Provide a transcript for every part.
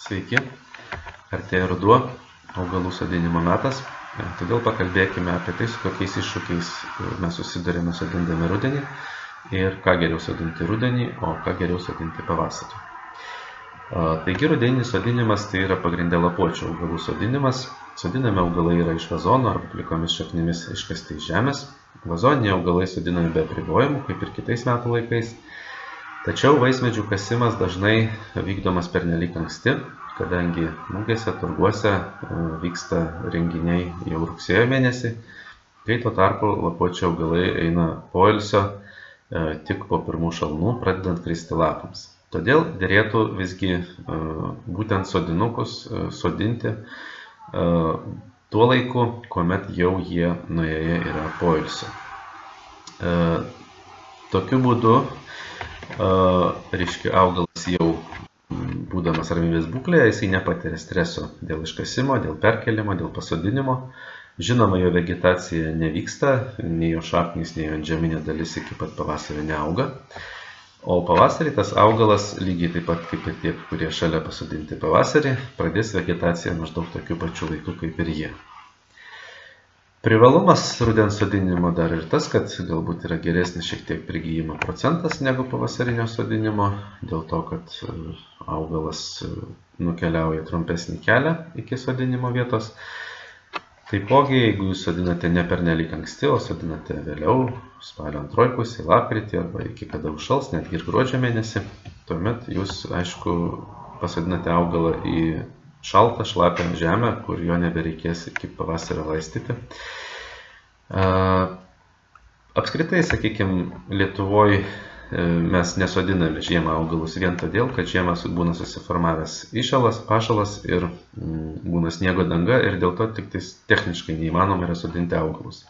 Sveiki, artėja ruduo, augalų sodinimo metas, todėl pakalbėkime apie tai, su kokiais iššūkiais mes susidurėme sodindami rudenį ir ką geriau sodinti rudenį, o ką geriau sodinti pavasarį. Taigi rudeninis sodinimas tai yra pagrindė lapuočių augalų sodinimas. Sodinami augalai yra iš vazono arba plikomis šaknimis iškasti iš žemės. Vazoniniai augalai sodinami be apribojimų, kaip ir kitais metų laikais. Tačiau vaismedžių kasimas dažnai vykdomas pernelyg anksti, kadangi mugėse, turguose vyksta renginiai jau rugsėjo mėnesį, kai tuo tarpu lapuočių augalai eina poilsio tik po pirmų šalnų, pradedant kristi lapams. Todėl derėtų visgi būtent sodinukus sodinti tuo laiku, kuomet jau jie nuėję yra poilsio. Tokiu būdu augalas jau būdamas ramybės būklėje, jisai nepatiria streso dėl iškasimo, dėl perkelimo, dėl pasodinimo. Žinoma, jo vegetacija nevyksta, nei jo šaknys, nei jo antžeminė dalis iki pat pavasario neauga. O pavasarį tas augalas, lygiai taip pat kaip ir tie, kurie šalia pasodinti pavasarį, pradės vegetaciją maždaug tokiu pačiu laiku kaip ir jie. Privalumas rudens sodinimo dar ir tas, kad galbūt yra geresnis šiek tiek prigijimo procentas negu pavasarinio sodinimo, dėl to, kad augalas nukeliauja trumpesnį kelią iki sodinimo vietos. Taipogi, jeigu jūs sodinate ne pernelyg anksti, o sodinate vėliau, spalio antroj pusėj, lapkritį arba iki kada užšals, netgi ir gruodžio mėnesį, tuomet jūs, aišku, pasodinate augalą į šaltą, šlapią žemę, kur jo nebereikės iki pavasario laistyti. Apskritai, sakykime, Lietuvoje mes nesodiname žiemą augalus vien todėl, kad žiemą būna susiformavęs įšalas, pašalas ir būna sniego danga ir dėl to tik techniškai neįmanoma yra sodinti augalus.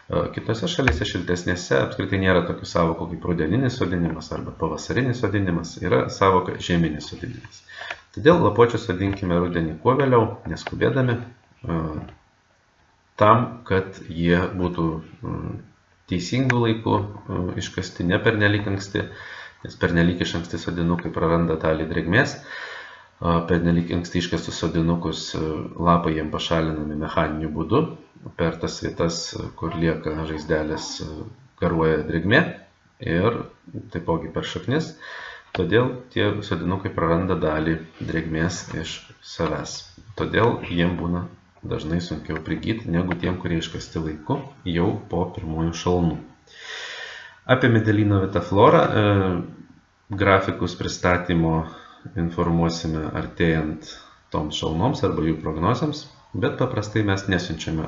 Kitose šalyse šiltesnėse apskritai nėra tokių savokų kaip rudeninis sodinimas arba pavasarinis sodinimas, yra savoka žieminis sodinimas. Todėl lapuočius sodinkime rudenį kuo vėliau, neskubėdami, tam, kad jie būtų teisingų laikų iškasti ne pernelyg anksti, nes pernelyg iš anksti sodinukai praranda dalį drėgmės, pernelyg anksti iškastus sodinukus lapai jiem pašalinami mechaniniu būdu, per tas vietas, kur lieka žaizdelės, garuoja drėgmė ir taipogi per šaknis. Todėl tie sodinukai praranda dalį drėgmės iš savęs. Todėl jiem būna dažnai sunkiau prigyti negu tiem, kurie iškasti laiku jau po pirmųjų šalnų. Apie medelyno vitaflorą grafikus pristatymo informuosime artėjant toms šalnoms arba jų prognozėms, bet paprastai mes nesiunčiame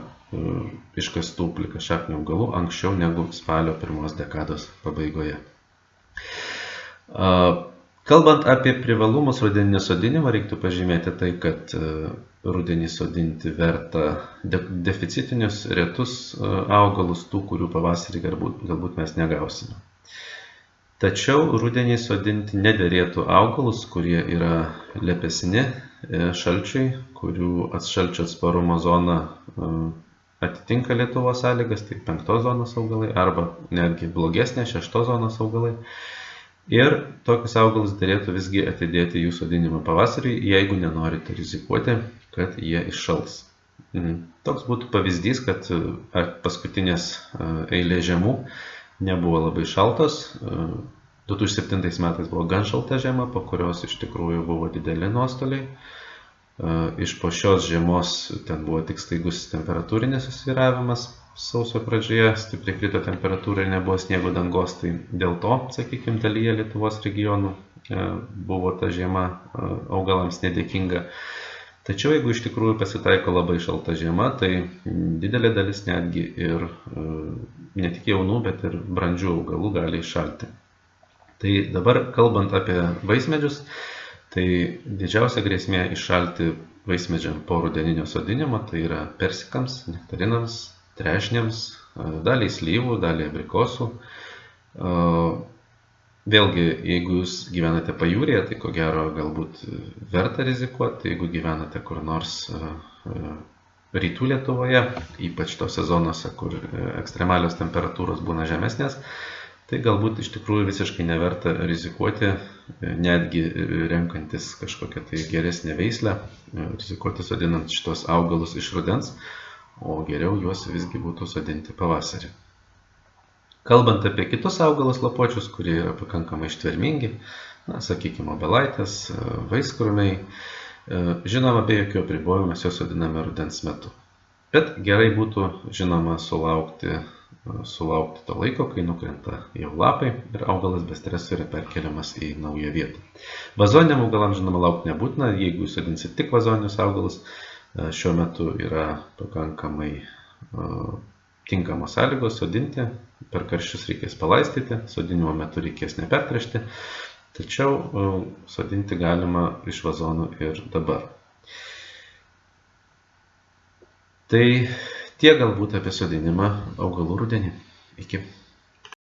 iškastų plikašaknių augalų anksčiau negu spalio pirmos dekados pabaigoje. Kalbant apie privalumus rudeninio sodinimo, reiktų pažymėti tai, kad rudenį sodinti verta deficitinius, retus augalus, tų, kurių pavasarį galbūt mes negausime. Tačiau rudenį sodinti nederėtų augalus, kurie yra lepesni šalčiui, kurių šalčio atsparumo zona atitinka Lietuvos sąlygas, tai 5 zonos augalai, arba netgi blogesnė 6 zonos augalai. Ir tokius augalus derėtų visgi atidėti jų sodinimą pavasarį, jeigu nenorite rizikuoti, kad jie iššals. Toks būtų pavyzdys, kad paskutinės eilės žiemų nebuvo labai šaltos. 2007 metais buvo gan šalta žiema, po kurios iš tikrųjų buvo dideli nuostoliai. Iš po šios žiemos ten buvo tik staigus temperatūrinis susvyravimas. Sausio pradžioje stipriai krito temperatūra ir nebuvo sniego dangos, tai dėl to, sakykime, dalyje Lietuvos regionų buvo ta žiema augalams nedėkinga. Tačiau jeigu iš tikrųjų pasitaiko labai šalta žiema, tai didelė dalis netgi ir ne tik jaunų, bet ir brandžių augalų gali iššalti. Tai dabar kalbant apie vaismedžius, tai didžiausia grėsmė iššalti vaismedžiam po rudeninio sodinimo, tai yra persikams, nektarinams, trešniams, daliai slyvų, daliai abrikosų. Vėlgi, jeigu jūs gyvenate pajūryje, tai ko gero galbūt verta rizikuoti, jeigu gyvenate kur nors rytų Lietuvoje, ypač tose zonose, kur ekstremalios temperatūros būna žemesnės, tai galbūt iš tikrųjų visiškai neverta rizikuoti, netgi renkantis kažkokią tai geresnę veislę, rizikuoti sodinant šitos augalus iš rudens, o geriau juos visgi būtų sodinti pavasarį. Kalbant apie kitus augalus lapuočius, kurie yra pakankamai ištvermingi, sakykime, obelaitės, vaiskrūmiai, žinoma, be jokių apribojimų mes juos sodiname rudens metu. Bet gerai būtų, žinoma, sulaukti to laiko, kai nukrenta jau lapai ir augalas be streso yra perkeliamas į naują vietą. Vazoniniam augalams, žinoma, laukti nebūtina, jeigu jūs sodinsite tik vazoninius augalus, šiuo metu yra pakankamai tinkamos sąlygos sodinti, per karščius reikės palaistyti, sodinimo metu reikės nepertręšti, tačiau sodinti galima iš vazonų ir dabar. Tai tiek galbūt apie sodinimą augalų rudenį. Iki.